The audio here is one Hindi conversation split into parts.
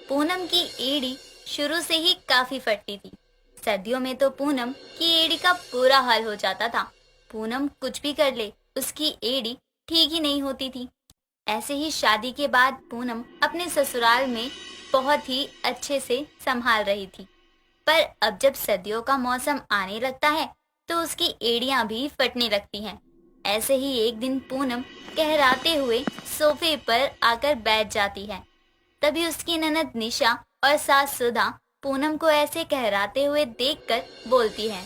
पूनम की एड़ी शुरू से ही काफी फटती थी। सर्दियों में तो पूनम की एड़ी का बुरा हाल हो जाता था। पूनम कुछ भी कर ले, उसकी एड़ी ठीक ही नहीं होती थी। ऐसे ही शादी के बाद पूनम अपने ससुराल में बहुत ही अच्छे से संभाल रही थी। पर अब जब सर्दियों का मौसम आने लगता है तो उसकी एड़ियां भी फटने लगती हैं। ऐसे ही एक दिन पूनम कहराते हुए सोफे पर आकर बैठ जाती है। तभी उसकी ननद निशा और सास सुधा पूनम को ऐसे कहराते हुए देखकर बोलती है।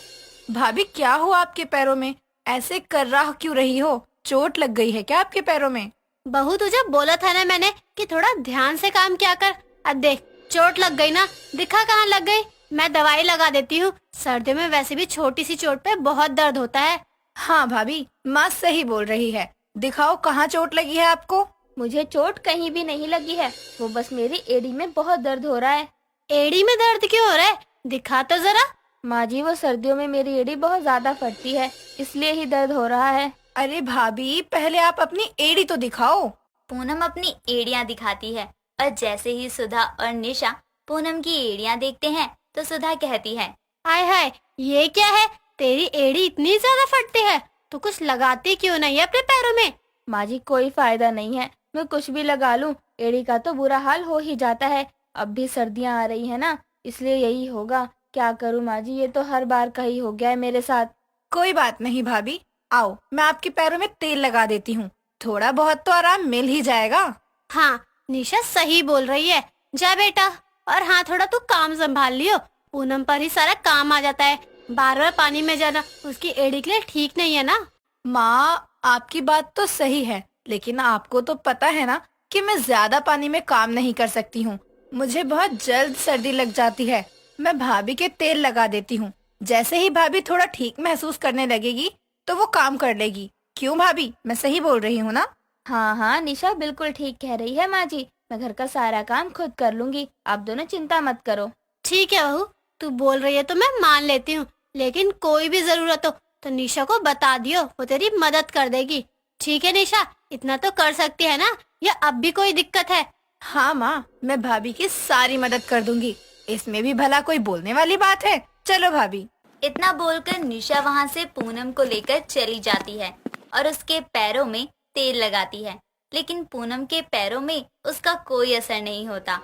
भाभी, क्या हुआ आपके पैरों में? ऐसे कर्राह क्यों रही हो? चोट लग गई है क्या आपके पैरों में? बहू, तुझे बोला था ना मैंने कि थोड़ा ध्यान से काम किया कर। अब देख, चोट लग गई ना, दिखा कहाँ लग गई। मैं दवाई लगा देती हूँ। सर्दियों में वैसे भी छोटी सी चोट पे बहुत दर्द होता है। हाँ भाभी, माँ सही बोल रही है। दिखाओ कहाँ चोट लगी है आपको। मुझे चोट कहीं भी नहीं लगी है, वो बस मेरी एड़ी में बहुत दर्द हो रहा है। एड़ी में दर्द क्यों हो रहा है? दिखा तो जरा। माँ जी, वो सर्दियों में मेरी एड़ी बहुत ज्यादा फटती है, इसलिए ही दर्द हो रहा है। अरे भाभी, पहले आप अपनी एड़ी तो दिखाओ। पूनम अपनी एड़ियां दिखाती है और जैसे ही सुधा और निशा पूनम की एड़ियां देखते हैं तो सुधा कहती है। हाय हाय, ये क्या है? तेरी एड़ी इतनी ज्यादा फटती है, तो कुछ लगाती क्यों नहीं है अपने पैरों में? माँ जी, कोई फायदा नहीं है, मैं कुछ भी लगा लूं, एड़ी का तो बुरा हाल हो ही जाता है। अब भी सर्दियाँ आ रही है ना, इसलिए यही होगा। क्या करूँ माँ जी, ये तो हर बार का ही हो गया है मेरे साथ। कोई बात नहीं भाभी, आओ मैं आपके पैरों में तेल लगा देती हूँ। थोड़ा बहुत तो आराम मिल ही जाएगा। हाँ, निशा सही बोल रही है। जा बेटा, और हाँ, थोड़ा तू काम संभाल लियो। पूनम पर ही सारा काम आ जाता है। बार बार पानी में जाना उसकी एड़ी के लिए ठीक नहीं है ना। माँ, आपकी बात तो सही है, लेकिन आपको तो पता है ना कि मैं ज्यादा पानी में काम नहीं कर सकती हूँ। मुझे बहुत जल्द सर्दी लग जाती है। मैं भाभी के तेल लगा देती हूँ। जैसे ही भाभी थोड़ा ठीक महसूस करने लगेगी तो वो काम कर लेगी। क्यों भाभी, मैं सही बोल रही हूँ ना? हाँ हाँ, निशा बिल्कुल ठीक कह रही है माँ जी। मैं घर का सारा काम खुद कर लूंगी, आप दोनों चिंता मत करो। ठीक है बहू, तू बोल रही है तो मैं मान लेती हूँ, लेकिन कोई भी जरूरत हो तो निशा को बता दियो, वो तेरी मदद कर देगी। ठीक है निशा, इतना तो कर सकती है ना? या अब भी कोई दिक्कत है? हाँ माँ, मैं भाभी की सारी मदद कर दूंगी। इसमें भी भला कोई बोलने वाली बात है। चलो भाभी। इतना बोलकर निशा वहां से पूनम को लेकर चली जाती है और उसके पैरों में तेल लगाती है। लेकिन पूनम के पैरों में उसका कोई असर नहीं होता।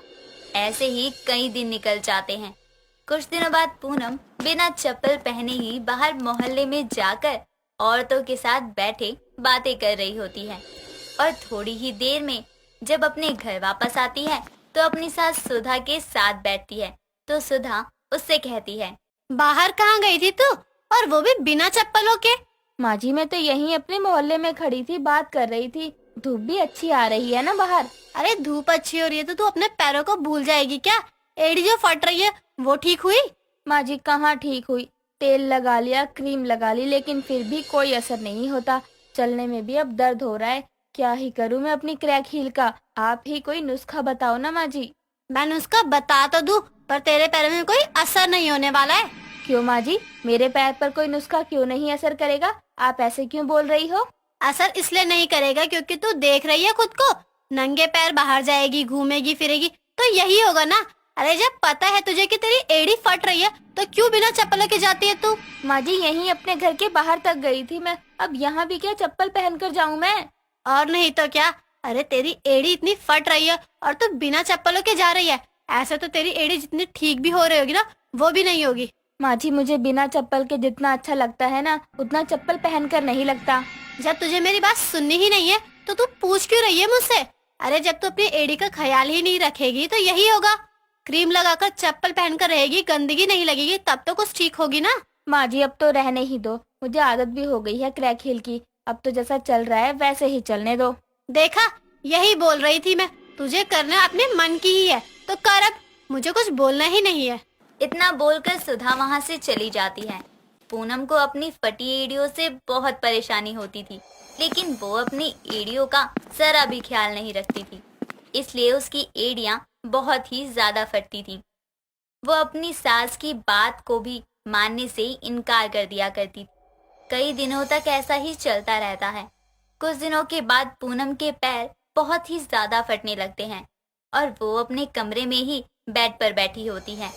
ऐसे ही कई दिन निकल जाते हैं। कुछ दिनों बाद पूनम बिना चप्पल पहने ही बाहर मोहल्ले में जाकर औरतों के साथ बैठे बातें कर रही होती है। और थोड़ी ही देर में जब अपने घर वापस आती है तो अपनी सास सुधा के साथ बैठती है। तो सुधा उससे कहती है। बाहर कहाँ गई थी तू, और वो भी बिना चप्पलों के? माँ जी, मैं तो यहीं अपने मोहल्ले में खड़ी थी, बात कर रही थी। धूप भी अच्छी आ रही है ना बाहर। अरे धूप अच्छी हो रही है तो तू अपने पैरों को भूल जाएगी क्या? एड़ी जो फट रही है वो ठीक हुई? माँ जी, कहाँ ठीक हुई। तेल लगा लिया, क्रीम लगा ली, लेकिन फिर भी कोई असर नहीं होता। चलने में भी अब दर्द हो रहा है। क्या ही करूँ मैं अपनी क्रैक हील का। आप ही कोई नुस्खा बताओ ना माँ जी। मैं नुस्खा बता तो दूं, पर तेरे पैरों में कोई असर नहीं होने वाला है। क्यों माँ जी, मेरे पैर पर कोई नुस्खा क्यों नहीं असर करेगा? आप ऐसे क्यों बोल रही हो? असर इसलिए नहीं करेगा क्योंकि तू देख रही है खुद को, नंगे पैर बाहर जाएगी, घूमेगी फिरेगी, तो यही होगा ना। अरे जब पता है तुझे कि तेरी एड़ी फट रही है तो क्यों बिना चप्पलों के जाती है तू? माँ जी, यहीं अपने घर के बाहर तक गई थी मैं, अब यहाँ भी क्या चप्पल पहन कर जाऊँ मैं? और नहीं तो क्या। अरे तेरी एड़ी इतनी फट रही है और तू बिना चप्पलों के जा रही है। ऐसे तो तेरी एड़ी जितनी ठीक भी हो रही होगी ना, वो भी नहीं होगी। माँ जी, मुझे बिना चप्पल के जितना अच्छा लगता है ना, उतना चप्पल पहनकर नहीं लगता। जब तुझे मेरी बात सुननी ही नहीं है तो तू पूछ क्यों रही है मुझसे? अरे जब तू अपनी एड़ी का ख्याल ही नहीं रखेगी तो यही होगा। क्रीम लगाकर चप्पल पहनकर रहेगी, गंदगी नहीं लगेगी, तब तो कुछ ठीक होगी ना। माँ जी, अब तो रहने ही दो, मुझे आदत भी हो गई है क्रैक हील की। अब तो जैसा चल रहा है वैसे ही चलने दो। देखा, यही बोल रही थी मैं, तुझे करना अपने मन की ही है तो कर, अब मुझे कुछ बोलना ही नहीं है। इतना बोलकर सुधा वहां से चली जाती है। पूनम को अपनी फटी एड़ियों से बहुत परेशानी होती थी, लेकिन वो अपनी एड़ियों का जरा भी ख्याल नहीं रखती थी, इसलिए उसकी एड़ियां बहुत ही ज्यादा फटती थी। वो अपनी सास की बात को भी मानने से इनकार कर दिया करती थी। कई दिनों तक ऐसा ही चलता रहता है। कुछ दिनों के बाद पूनम के पैर बहुत ही ज्यादा फटने लगते हैं। और वो अपने कमरे में ही बेड पर बैठी होती है।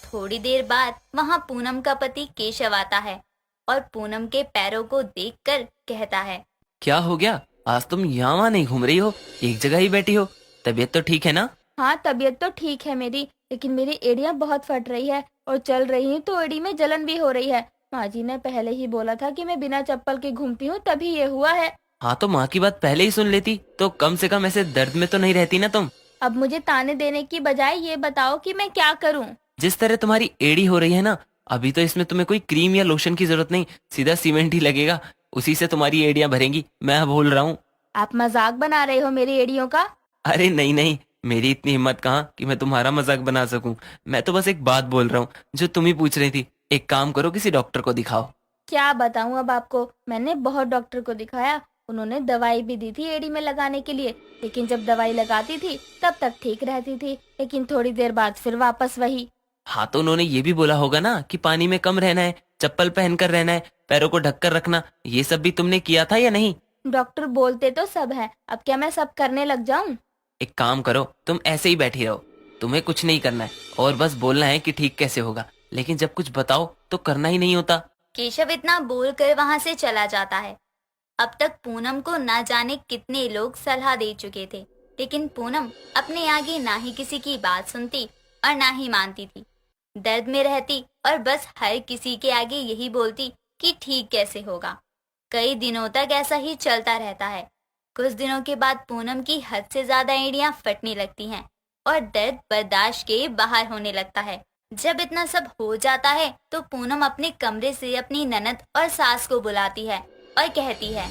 थोड़ी देर बाद वहाँ पूनम का पति केशव आता है और पूनम के पैरों को देखकर कहता है, क्या हो गया? आज तुम यहाँ वहाँ नहीं घूम रही हो, एक जगह ही बैठी हो। तबीयत तो ठीक है ना? हाँ, तबीयत तो ठीक है मेरी, लेकिन मेरी एड़ियाँ बहुत फट रही है और चल रही हूँ तो एड़ी में जलन भी हो रही है। माँ जी ने पहले ही बोला था कि मैं बिना चप्पल के घूमती हूँ, तभी ये हुआ है। हाँ तो माँ की बात पहले ही सुन लेती तो कम से कम ऐसे दर्द में तो नहीं रहती ना तुम। अब मुझे ताने देने की बजाय ये बताओ कि मैं क्या करूँ। जिस तरह तुम्हारी एड़ी हो रही है ना, अभी तो इसमें तुम्हें कोई क्रीम या लोशन की जरूरत नहीं, सीधा सीमेंट ही लगेगा, उसी से तुम्हारी एड़ियां भरेंगी। मैं बोल रहा हूँ। आप मजाक बना रहे हो मेरी एड़ियों का? अरे नहीं नहीं, मेरी इतनी हिम्मत कहाँ कि मैं तुम्हारा मजाक बना सकूं। मैं तो बस एक बात बोल रहा हूँ जो तुम ही पूछ रही थी। एक काम करो, किसी डॉक्टर को दिखाओ। क्या बताऊँ अब आपको, मैंने बहुत डॉक्टर को दिखाया, उन्होंने दवाई भी दी थी एड़ी में लगाने के लिए, लेकिन जब दवाई लगाती थी तब तक ठीक रहती थी, लेकिन थोड़ी देर बाद फिर वापस वही। हाँ तो उन्होंने ये भी बोला होगा ना कि पानी में कम रहना है, चप्पल पहनकर रहना है, पैरों को ढककर रखना। ये सब भी तुमने किया था या नहीं? डॉक्टर बोलते तो सब है, अब क्या मैं सब करने लग जाऊं? एक काम करो, तुम ऐसे ही बैठी रहो, तुम्हें कुछ नहीं करना है और बस बोलना है कि ठीक कैसे होगा, लेकिन जब कुछ बताओ तो करना ही नहीं होता। केशव इतना बोलकर वहाँ से चला जाता है। अब तक पूनम को ना जाने कितने लोग सलाह दे चुके थे, लेकिन पूनम अपने आगे ना ही किसी की बात सुनती और ना ही मानती थी। दर्द में रहती और बस हर किसी के आगे यही बोलती कि ठीक कैसे होगा। कई दिनों तक ऐसा ही चलता रहता है। कुछ दिनों के बाद पूनम की हद से ज्यादा एड़ियां फटने लगती हैं और दर्द बर्दाश्त के बाहर होने लगता है। जब इतना सब हो जाता है तो पूनम अपने कमरे से अपनी ननद और सास को बुलाती है और कहती है,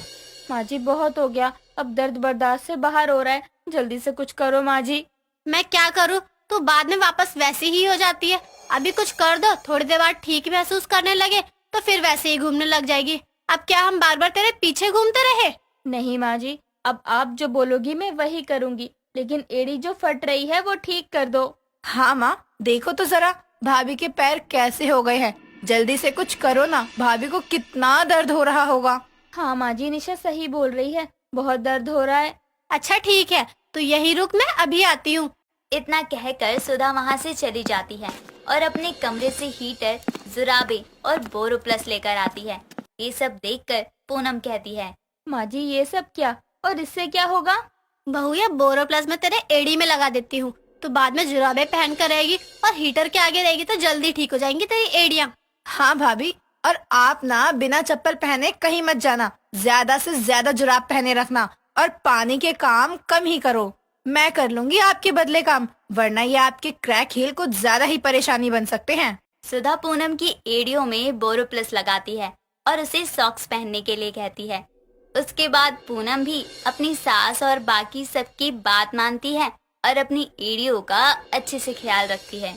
माँ जी बहुत हो गया, अब दर्द बर्दाश्त से बाहर हो रहा है, जल्दी से कुछ करो माँ जी। मैं क्या करूँ, तू बाद में वापस वैसी ही हो जाती है। अभी कुछ कर दो, थोड़ी देर बाद ठीक महसूस करने लगे तो फिर वैसे ही घूमने लग जाएगी। अब क्या हम बार बार तेरे पीछे घूमते रहे? नहीं माँ जी, अब आप जो बोलोगी मैं वही करूँगी, लेकिन एड़ी जो फट रही है वो ठीक कर दो। हाँ माँ, देखो तो जरा भाभी के पैर कैसे हो गए हैं, जल्दी से कुछ करो ना, भाभी को कितना दर्द हो रहा होगा। हाँ माँ जी, निशा सही बोल रही है, बहुत दर्द हो रहा है। अच्छा ठीक है, तो यही रुक, मैं अभी आती हूँ। इतना कहकर सुधा वहाँ से चली जाती है और अपने कमरे से हीटर, जुराबे और बोरोप्लस लेकर आती है। ये सब देखकर पूनम कहती है, माँ जी ये सब क्या, और इससे क्या होगा? बहू, ये बोरोप्लस में तेरे एड़ी में लगा देती हूँ, तो बाद में जुराबे पहन कर रहेगी और हीटर के आगे रहेगी तो जल्दी ठीक हो जाएंगी तेरी एड़ियाँ। हाँ भाभी, और आप ना बिना चप्पल पहने कहीं मत जाना, ज्यादा से ज्यादा जुराब पहने रखना और पानी के काम कम ही करो। मैं कर लूंगी आपके बदले काम, वरना ये आपके क्रैक हील को ज्यादा ही परेशानी बन सकते हैं। सुधा पूनम की एड़ियों में बोरोप्लस लगाती है और उसे सॉक्स पहनने के लिए कहती है। उसके बाद पूनम भी अपनी सास और बाकी सबकी बात मानती है और अपनी एड़ियों का अच्छे से ख्याल रखती है।